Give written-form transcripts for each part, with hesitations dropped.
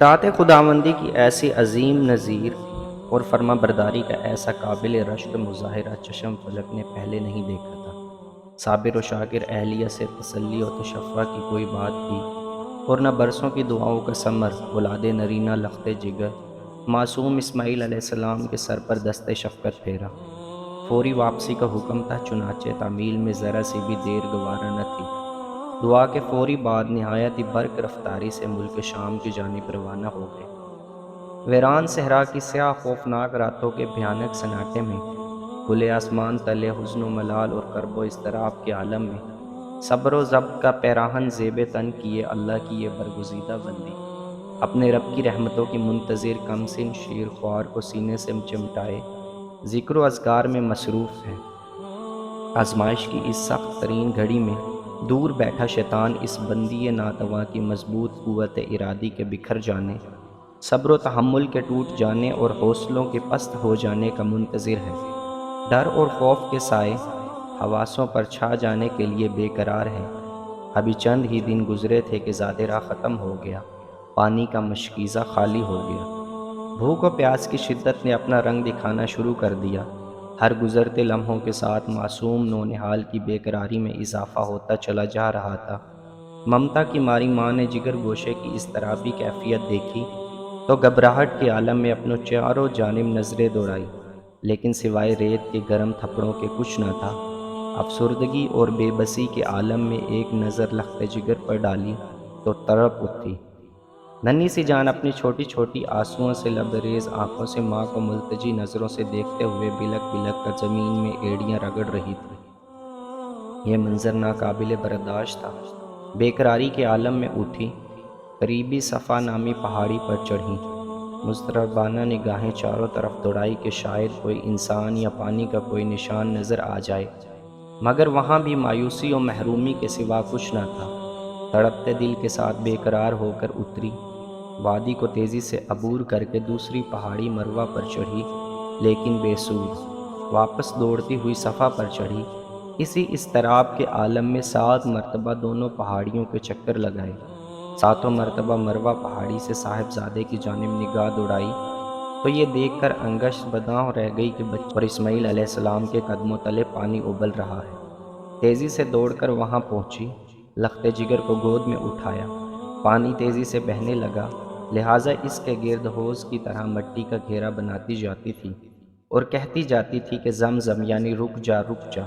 اطاعت خداوندی کی ایسی عظیم نظیر اور فرما برداری کا ایسا قابل رشک مظاہرہ چشم فلک نے پہلے نہیں دیکھا تھا۔ صابر و شاکر اہلیہ سے تسلی و تشفع کی کوئی بات کی اور نہ برسوں کی دعاؤں کا ثمر اولاد نرینہ لخت جگر معصوم اسماعیل علیہ السلام کے سر پر دست شفقت پھیرا۔ فوری واپسی کا حکم تھا، چنانچہ تعمیل میں ذرا سی بھی دیر گوارا نہ تھی۔ دعا کے فوری بعد نہایت ہی برق رفتاری سے ملک شام کی جانب روانہ ہو گئے۔ ویران صحرا کی سیاہ خوفناک راتوں کے بھیانک سناٹے میں، کھلے آسمان تلے حزن و ملال اور کرب و اضطراب کے عالم میں، صبر و ضبط کا پیراہن زیب تن کیے اللہ کی یہ برگزیدہ بندی اپنے رب کی رحمتوں کی منتظر کمسن شیر خوار کو سینے سے چمٹائے ذکر و اذکار میں مصروف ہے۔ آزمائش کی اس سخت ترین گھڑی میں دور بیٹھا شیطان اس بندی ناتواں کی مضبوط قوت ارادی کے بکھر جانے، صبر و تحمل کے ٹوٹ جانے اور حوصلوں کے پست ہو جانے کا منتظر ہے۔ ڈر اور خوف کے سائے حواسوں پر چھا جانے کے لیے بے قرار ہے۔ ابھی چند ہی دن گزرے تھے کہ زاد راہ ختم ہو گیا، پانی کا مشکیزہ خالی ہو گیا۔ بھوک و پیاس کی شدت نے اپنا رنگ دکھانا شروع کر دیا۔ ہر گزرتے لمحوں کے ساتھ معصوم نونہال کی بے قراری میں اضافہ ہوتا چلا جا رہا تھا۔ ممتا کی ماری ماں نے جگر گوشے کی اضطرابی کیفیت دیکھی تو گھبراہٹ کے عالم میں اپنوں چاروں جانب نظریں دوڑائی، لیکن سوائے ریت کے گرم تھپڑوں کے کچھ نہ تھا۔ افسردگی اور بے بسی کے عالم میں ایک نظر لخت جگر پر ڈالی تو تڑپ اٹھی۔ ننھی سی جان اپنی چھوٹی چھوٹی آنسوؤں سے لبریز آنکھوں سے ماں کو ملتجی نظروں سے دیکھتے ہوئے بلک بلک کر زمین میں ایڑیاں رگڑ رہی تھی۔ یہ منظر ناقابل برداشت تھا۔ بے قراری کے عالم میں اٹھی، قریبی صفا نامی پہاڑی پر چڑھی، مضطربانہ نگاہیں چاروں طرف دوڑائی کہ شاید کوئی انسان یا پانی کا کوئی نشان نظر آ جائے، مگر وہاں بھی مایوسی و محرومی کے سوا کچھ نہ تھا۔ تڑپتے دل کے ساتھ بے قرار ہو کر اتری، وادی کو تیزی سے عبور کر کے دوسری پہاڑی مروہ پر چڑھی، لیکن بے سود۔ واپس دوڑتی ہوئی صفا پر چڑھی، اسی اضطراب کے عالم میں 7 مرتبہ دونوں پہاڑیوں کے چکر لگائے۔ 7 مرتبہ مروہ پہاڑی سے صاحبزادے کی جانب نگاہ دوڑائی تو یہ دیکھ کر انگشت بداں رہ گئی کہ بچہ اور اسماعیل علیہ السلام کے قدموں تلے پانی ابل رہا ہے۔ تیزی سے دوڑ کر وہاں پہنچی، لخت جگر کو گود میں اٹھایا۔ پانی تیزی سے بہنے لگا، لہٰذا اس کے گرد حوض کی طرح مٹی کا گھیرا بناتی جاتی تھی اور کہتی جاتی تھی کہ زمزم یعنی رک جا رک جا۔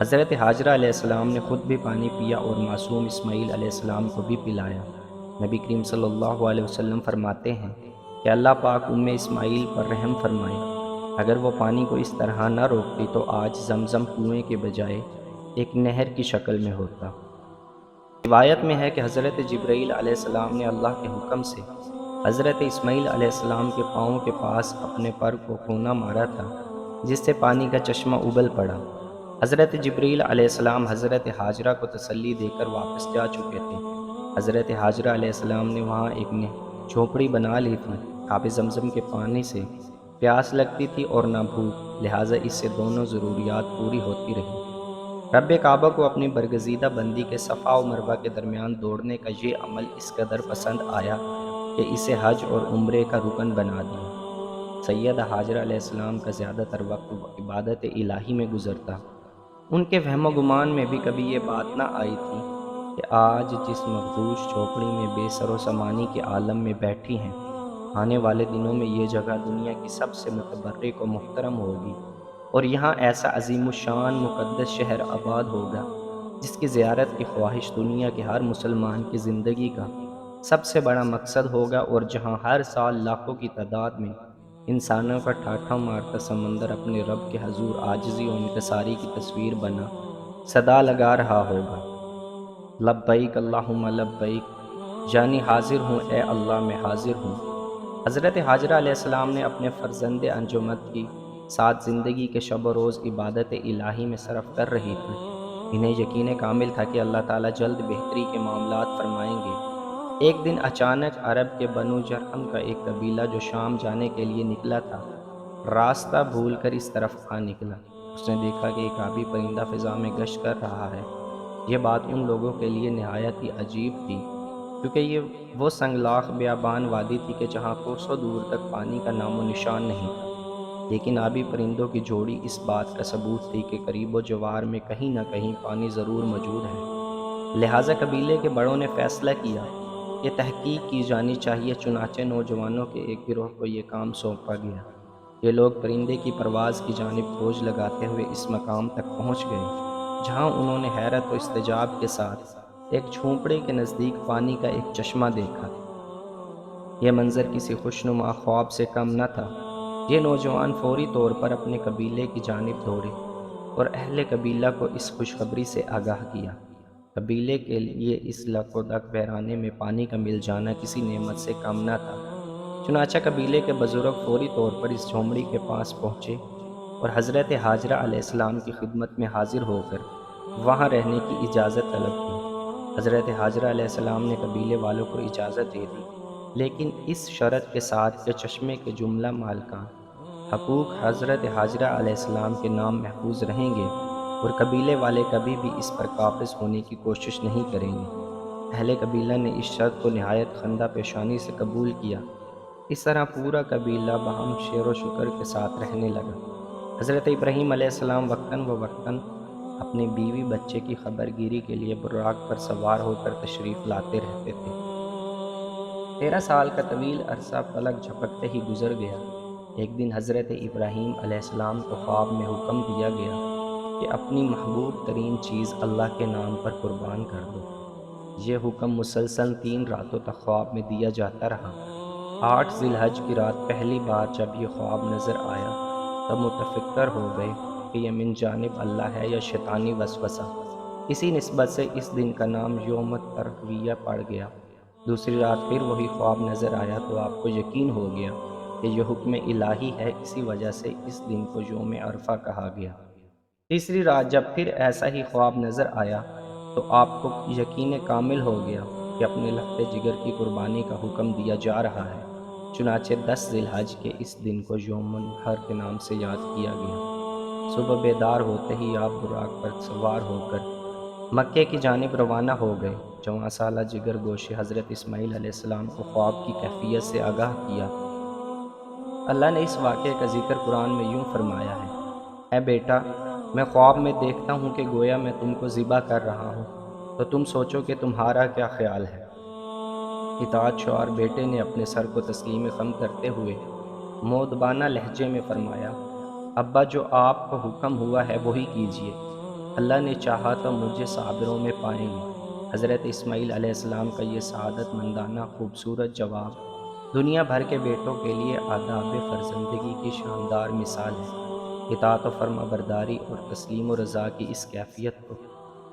حضرت حاجرہ علیہ السلام نے خود بھی پانی پیا اور معصوم اسماعیل علیہ السلام کو بھی پلایا۔ نبی کریم صلی اللہ علیہ وسلم فرماتے ہیں کہ اللہ پاک اسماعیل پر رحم فرمائے، اگر وہ پانی کو اس طرح نہ روکتی تو آج زمزم کنویں کے بجائے ایک نہر کی شکل میں ہوتا۔ روایت میں ہے کہ حضرت جبرائیل علیہ السلام نے اللہ کے حکم سے حضرت اسماعیل علیہ السلام کے پاؤں کے پاس اپنے پر کو کونا مارا تھا، جس سے پانی کا چشمہ ابل پڑا۔ حضرت جبرائیل علیہ السلام حضرت حاجرہ کو تسلی دے کر واپس جا چکے تھے۔ حضرت حاجرہ علیہ السلام نے وہاں ایک جھونپڑی بنا لی تھی۔ آب زمزم کے پانی سے پیاس لگتی تھی اور نہ بھوک، لہٰذا اس سے دونوں ضروریات پوری ہوتی رہی۔ رب کعبہ کو اپنی برگزیدہ بندی کے صفا و مروہ کے درمیان دوڑنے کا یہ عمل اس قدر پسند آیا کہ اسے حج اور عمرے کا رکن بنا دیا۔ سیدہ حاجرہ علیہ السلام کا زیادہ تر وقت عبادت الہی میں گزرتا۔ ان کے وہم و گمان میں بھی کبھی یہ بات نہ آئی تھی کہ آج جس مخدوش جھونپڑی میں بے سر و سامانی کے عالم میں بیٹھی ہیں، آنے والے دنوں میں یہ جگہ دنیا کی سب سے متبرک و محترم ہوگی اور یہاں ایسا عظیم الشان مقدس شہر آباد ہوگا جس کی زیارت کی خواہش دنیا کے ہر مسلمان کی زندگی کا سب سے بڑا مقصد ہوگا، اور جہاں ہر سال لاکھوں کی تعداد میں انسانوں کا ٹھاٹھا مارتا سمندر اپنے رب کے حضور عاجزی و انکساری کی تصویر بنا صدا لگا رہا ہوگا، لبیک اللہم لبیک، یعنی حاضر ہوں اے اللہ میں حاضر ہوں۔ حضرت حاجرہ علیہ السلام نے اپنے فرزند انجمت کی ساتھ زندگی کے شب و روز عبادت الہی میں صرف کر رہی تھی۔ انہیں یقین کامل تھا کہ اللہ تعالیٰ جلد بہتری کے معاملات فرمائیں گے۔ ایک دن اچانک عرب کے بنو جرہم کا ایک قبیلہ جو شام جانے کے لیے نکلا تھا، راستہ بھول کر اس طرف آ نکلا۔ اس نے دیکھا کہ ایک آبی پرندہ فضا میں گشت کر رہا ہے۔ یہ بات ان لوگوں کے لیے نہایت ہی عجیب تھی۔ کیونکہ یہ وہ سنگلاخ بیابان وادی تھی کہ جہاں کوسوں دور تک پانی کا نام و نشان نہیں تھا، لیکن آبی پرندوں کی جوڑی اس بات کا ثبوت تھی کہ قریب و جوار میں کہیں نہ کہیں پانی ضرور موجود ہے۔ لہٰذا قبیلے کے بڑوں نے فیصلہ کیا کہ تحقیق کی جانی چاہیے، چنانچہ نوجوانوں کے ایک گروہ کو یہ کام سونپا گیا۔ یہ لوگ پرندے کی پرواز کی جانب کھوج لگاتے ہوئے اس مقام تک پہنچ گئے جہاں انہوں نے حیرت و استعجاب کے ساتھ ایک جھونپڑے کے نزدیک پانی کا ایک چشمہ دیکھا۔ یہ منظر کسی خوشنما خواب سے کم نہ تھا۔ یہ نوجوان فوری طور پر اپنے قبیلے کی جانب دوڑے اور اہل قبیلہ کو اس خوشخبری سے آگاہ کیا۔ قبیلے کے لیے اس لک و دک ویرانے میں پانی کا مل جانا کسی نعمت سے کم نہ تھا۔ چنانچہ قبیلے کے بزرگ فوری طور پر اس جھونپڑی کے پاس پہنچے اور حضرت حاجرہ علیہ السلام کی خدمت میں حاضر ہو کر وہاں رہنے کی اجازت طلب کی۔ حضرت حاجرہ علیہ السلام نے قبیلے والوں کو اجازت دے دی، لیکن اس شرط کے ساتھ کہ چشمے کے جملہ مالکان حقوق حضرت حاجرہ علیہ السلام کے نام محفوظ رہیں گے اور قبیلے والے کبھی بھی اس پر قابض ہونے کی کوشش نہیں کریں گے۔ اہل قبیلہ نے اس شرط کو نہایت خندہ پیشانی سے قبول کیا۔ اس طرح پورا قبیلہ باہم شیر و شکر کے ساتھ رہنے لگا۔ حضرت ابراہیم علیہ السلام وقتاً فوقتاً اپنی بیوی بچے کی خبر گیری کے لیے براق پر سوار ہو کر تشریف لاتے رہتے تھے۔ 13 سال کا طویل عرصہ پلک جھپکتے ہی گزر گیا۔ ایک دن حضرت ابراہیم علیہ السلام کو خواب میں حکم دیا گیا کہ اپنی محبوب ترین چیز اللہ کے نام پر قربان کر دو۔ یہ حکم مسلسل 3 راتوں تک خواب میں دیا جاتا رہا۔ 8 ذی الحج کی رات پہلی بار جب یہ خواب نظر آیا تب متفکر ہو گئے کہ یہ من جانب اللہ ہے یا شیطانی وسوسہ۔ اسی نسبت سے اس دن کا نام یوم ترویہ پڑ گیا۔ دوسری رات پھر وہی خواب نظر آیا تو آپ کو یقین ہو گیا کہ یہ حکم الہی ہے، اسی وجہ سے اس دن کو یوم عرفہ کہا گیا۔ تیسری رات جب پھر ایسا ہی خواب نظر آیا تو آپ کو یقین کامل ہو گیا کہ اپنے لخت جگر کی قربانی کا حکم دیا جا رہا ہے۔ چنانچہ 10 ذی الحج کے اس دن کو یوم النحر کے نام سے یاد کیا گیا۔ صبح بیدار ہوتے ہی آپ براق پر سوار ہو کر مکے کی جانب روانہ ہو گئے۔ 14 سالہ جگر گوشے حضرت اسماعیل علیہ السلام کو خواب کی کیفیت سے آگاہ کیا۔ اللہ نے اس واقعے کا ذکر قرآن میں یوں فرمایا ہے: اے بیٹا، میں خواب میں دیکھتا ہوں کہ گویا میں تم کو ذبح کر رہا ہوں، تو تم سوچو کہ تمہارا کیا خیال ہے؟ اطاعت شعار بیٹے نے اپنے سر کو تسلیم خم کرتے ہوئے مؤدبانہ لہجے میں فرمایا: ابا، جو آپ کو حکم ہوا ہے وہی کیجیے، اللہ نے چاہا تو مجھے صابروں میں پائیں گے۔ حضرت اسماعیل علیہ السلام کا یہ سعادت مندانہ خوبصورت جواب دنیا بھر کے بیٹوں کے لیے آداب فرزندگی کی شاندار مثال ہے۔ اطاعت و فرما برداری اور تسلیم و رضا کی اس کیفیت کو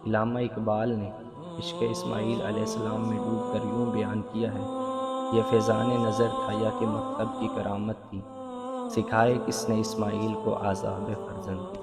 علامہ اقبال نے عشق اسماعیل علیہ السلام میں ڈوب کر یوں بیان کیا ہے: یہ فیضان نظر تھا یا کہ مکتب کی کرامت تھی، سکھائے کس نے اسماعیل کو آداب فرزند۔